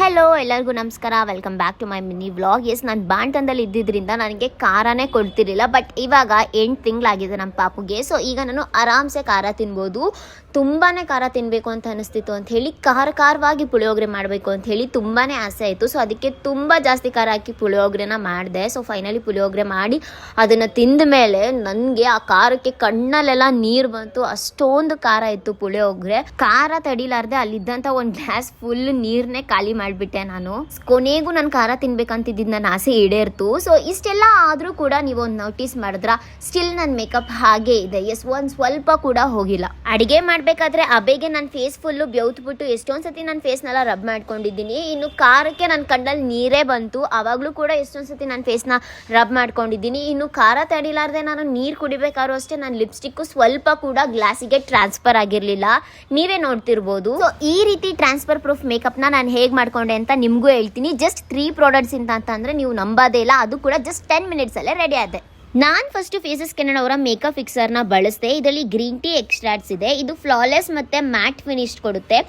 Hello ಎಲ್ಲರಿಗೂ ನಮಸ್ಕಾರ, welcome back to my mini vlog. Yes, ನಾನು ಬಾಣ್ತನದಲ್ಲಿ ಇದ್ದಿದ್ದರಿಂದ ನನಗೆ ಖಾರನೇ ಕೊಡ್ತಿರಲಿಲ್ಲ. ಬಟ್ ಇವಾಗ 8 ತಿಂಗಳಾಗಿದೆ ನಮ್ಮ ಪಾಪುಗೆ. ಸೊ ಈಗ ನಾನು ಆರಾಮ್ಸೆ ಖಾರ ತಿನ್ಬೋದು. ತುಂಬಾ ಖಾರ ತಿನ್ನಬೇಕು ಅಂತ ಅನಿಸ್ತಿತ್ತು ಅಂತ ಹೇಳಿ ಖಾರವಾಗಿ ಪುಳಿಯೋಗರೆ ಮಾಡಬೇಕು ಅಂತ ಹೇಳಿ ತುಂಬಾ ಆಸೆ ಆಯಿತು. ಸೊ ಅದಕ್ಕೆ ತುಂಬ ಜಾಸ್ತಿ ಖಾರ ಹಾಕಿ ಪುಳಿಯೋಗರೆನ ಮಾಡಿದೆ. ಸೊ ಫೈನಲಿ ಪುಳಿಯೋಗರೆ ಮಾಡಿ ಅದನ್ನು ತಿಂದ ಮೇಲೆ ನನಗೆ ಆ ಖಾರಕ್ಕೆ ಕಣ್ಣಲ್ಲೆಲ್ಲ ನೀರು ಬಂತು. ಅಷ್ಟೊಂದು ಖಾರ ಇತ್ತು ಪುಳಿಯೋಗರೆ. ಖಾರ ತಡಿಲಾರ್ದೆ ಅಲ್ಲಿದ್ದಂಥ ಒಂದು ಗ್ಲಾಸ್ ಫುಲ್ ನೀರನ್ನೇ ಖಾಲಿ ಮಾಡಿಬಿಟ್ಟೆ ನಾನು. ಕೊನೆಗೂ ನಾನು ಖಾರ ತಿನ್ಬೇಕಂತಿದ್ದ ನನ್ನ ಆಸೆ ಈಡೇರ್ತು. ಸೊ ಇಷ್ಟೆಲ್ಲ ಆದರೂ ಕೂಡ ನೀವು ಒಂದು ನೋಟಿಸ್ ಮಾಡಿದ್ರ ಸ್ಟಿಲ್ ನನ್ನ ಮೇಕಪ್ ಹಾಗೆ ಇದೆ. ಎಸ್, ಒಂದು ಸ್ವಲ್ಪ ಕೂಡ ಹೋಗಿಲ್ಲ. ಅಡಿಗೆ ಮಾಡಬೇಕಾದ್ರೆ ಅಬೇಗೆ ನನ್ನ ಫೇಸ್ ಫುಲ್ಲು ಬೆವ್ತ್ಬಿಟ್ಟು ಎಷ್ಟೊಂದು ಸತಿ ನನ್ನ ಫೇಸ್ನೆಲ್ಲ ರಬ್ ಮಾಡ್ಕೊಂಡಿದ್ದೀನಿ. ಇನ್ನು ಖಾರಕ್ಕೆ ನನ್ನ ಕಣ್ಣಲ್ಲಿ ನೀರೇ ಬಂತು. ಆವಾಗಲೂ ಕೂಡ ಎಷ್ಟೊಂದು ಸತಿ ನನ್ನ ಫೇಸ್ನ ರಬ್ ಮಾಡ್ಕೊಂಡಿದ್ದೀನಿ. ಇನ್ನು ಖಾರ ತಡಿಲಾರ್ದೆ ನಾನು ನೀರು ಕುಡಿಬೇಕಾದ್ರೂ ಅಷ್ಟೇ ನನ್ನ ಲಿಪ್ಸ್ಟಿಕ್ಕು ಸ್ವಲ್ಪ ಕೂಡ ಗ್ಲಾಸಿಗೆ ಟ್ರಾನ್ಸ್ಫರ್ ಆಗಿರಲಿಲ್ಲ. ನೀವೇ ನೋಡ್ತಿರ್ಬೋದು. ಸೊ ಈ ರೀತಿ ಟ್ರಾನ್ಸ್ಫರ್ ಪ್ರೂಫ್ ಮೇಕಪ್ನ ನಾನು ಹೇಗೆ ಮಾಡ್ಕೊಂಡೆ ಅಂತ ನಿಮಗೂ ಹೇಳ್ತೀನಿ. ಜಸ್ಟ್ 3 ಪ್ರಾಡಕ್ಟ್ಸ್ ಅಂತಂದರೆ ನೀವು ನಂಬೋದೇ ಇಲ್ಲ. ಅದು ಕೂಡ ಜಸ್ಟ್ 10 ಮಿನಿಟ್ಸಲ್ಲೇ ರೆಡಿ ಆದೆ. ನಾನು ಫಸ್ಟ್ ಫೇಸಸ್ ಕೆನಡಾ ಅವರ ಮೇಕಪ್ ಫಿಕ್ಸರ್ನ ಬಳಸಿದೆ. ಇದರಲ್ಲಿ ಗ್ರೀನ್ ಟೀ ಎಕ್ಸ್ಟ್ರಾಕ್ಟ್ಸ್ ಇದೆ. ಇದು ಫ್ಲಾಲೆಸ್ ಮತ್ತು ಮ್ಯಾಟ್ ಫಿನಿಶ್ ಕೊಡುತ್ತೆ.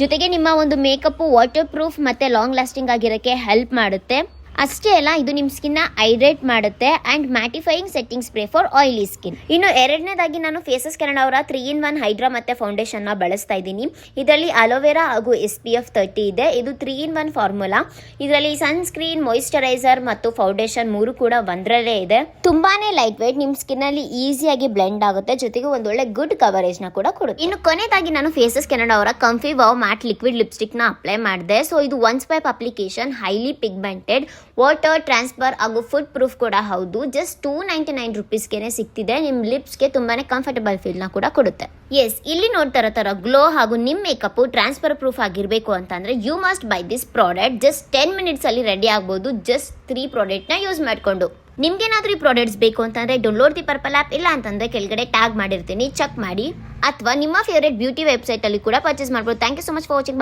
ಜೊತೆಗೆ ನಿಮ್ಮ ಒಂದು ಮೇಕಪ್ಪು ವಾಟರ್ ಪ್ರೂಫ್ ಮತ್ತು ಲಾಂಗ್ ಲಾಸ್ಟಿಂಗ್ ಆಗಿರೋಕ್ಕೆ ಹೆಲ್ಪ್ ಮಾಡುತ್ತೆ. ಅಷ್ಟೇ ಅಲ್ಲ, ಇದು ನಿಮ್ಮ ಸ್ಕಿನ್ನ ಹೈಡ್ರೇಟ್ ಮಾಡುತ್ತೆ and mattifying setting spray for oily skin. ಇನ್ನು ಎರಡನೇದಾಗಿ ನಾನು ಫೇಸಸ್ ಕೆನಡಾ ಅವರ 3-in-1 ಹೈಡ್ರಾ ಮತ್ತು ಫೌಂಡೇಶನ್ನ ಬಳಸ್ತಾ ಇದ್ದೀನಿ. ಇದರಲ್ಲಿ ಅಲೋವೆರಾ ಹಾಗೂ SPF 30 ಇದೆ. ಇದು 3-in-1 ಫಾರ್ಮುಲಾ. ಇದರಲ್ಲಿ ಸನ್ಸ್ಕ್ರೀನ್, ಮಾಯಿಶ್ಚರೈಸರ್ ಮತ್ತು ಫೌಂಡೇಶನ್ 3 ಕೂಡ ಒಂದರಲ್ಲೇ ಇದೆ. ತುಂಬಾನೇ ಲೈಟ್ ವೇಟ್, ನಿಮ್ಮ ಸ್ಕಿನ್ನಲ್ಲಿ ಈಸಿಯಾಗಿ ಬ್ಲೆಂಡ್ ಆಗುತ್ತೆ. ಜೊತೆಗೆ ಒಂದೊಳ್ಳೆ ಗುಡ್ ಕವರೇಜ್ನ ಕೂಡ ಕೊಡುತ್ತೆ. ಇನ್ನು ಕೊನೆಯದಾಗಿ ನಾನು ಫೇಸಸ್ ಕೆನಡಾ ಅವರ ಕಂಫಿ ವಾವ್ ಮ್ಯಾಟ್ ಲಿಕ್ವಿಡ್ ಲಿಪ್ಸ್ಟಿಕ್ನ ಅಪ್ಲೈ ಮಾಡಿದೆ. ಸೊ ಇದು 1 swipe application, highly pigmented, water transfer ಹಾಗೂ ಫುಡ್ ಪ್ರೂಫ್ ಕೂಡ ಹೌದು. ಜಸ್ಟ್ 299 ರುಪೀಸ್ಗೆ ಸಿಗ್ತಿದೆ. ನಿಮ್ಮ ಲಿಪ್ಸ್ಗೆ ತುಂಬಾನೇ ಕಂಫರ್ಟಬಲ್ ಫೀಲ್ನ ಕೂಡ ಕೊಡುತ್ತೆ. ಎಸ್, ಇಲ್ಲಿ ನೋಡ್ತಾ ತರ ಗ್ಲೋ ಹಾಗೂ ನಿಮ್ಮ ಮೇಕಪ್ ಟ್ರಾನ್ಸ್ಫರ್ ಪ್ರೂಫ್ ಆಗಿರಬೇಕು ಅಂತಂದ್ರೆ you must buy this product. Just 10 minutes ಅಲ್ಲಿ ರೆಡಿ ಆಗ್ಬೋದು. ಜಸ್ಟ್ 3 ಪ್ರಾಡಕ್ಟ್ನ ಯೂಸ್ ಮಾಡಿಕೊಂಡು. ನಿಮ್ಗೇನಾದ್ರೂ ಈ ಪ್ರಾಡಕ್ಟ್ಸ್ ಬೇಕು ಅಂತಂದ್ರೆ ಡೌನ್ಲೋಡ್ ದಿ ಪರ್ಪಲ್ ಆ್ಯಪ್, ಇಲ್ಲ ಅಂತಂದ್ರೆ ಕೆಳಗಡೆ ಟ್ಯಾಗ್ ಮಾಡಿರ್ತೀನಿ, ಚೆಕ್ ಮಾಡಿ. ಅಥವಾ ನಿಮ್ಮ ಫೇವರೇಟ್ ಬ್ಯೂಟಿ ವೆಬ್ಸೈಟ್ ಅಲ್ಲಿ ಕೂಡ ಪರ್ಚೇಸ್ ಮಾಡ್ಬೋದು. Thank you so much for watching. By.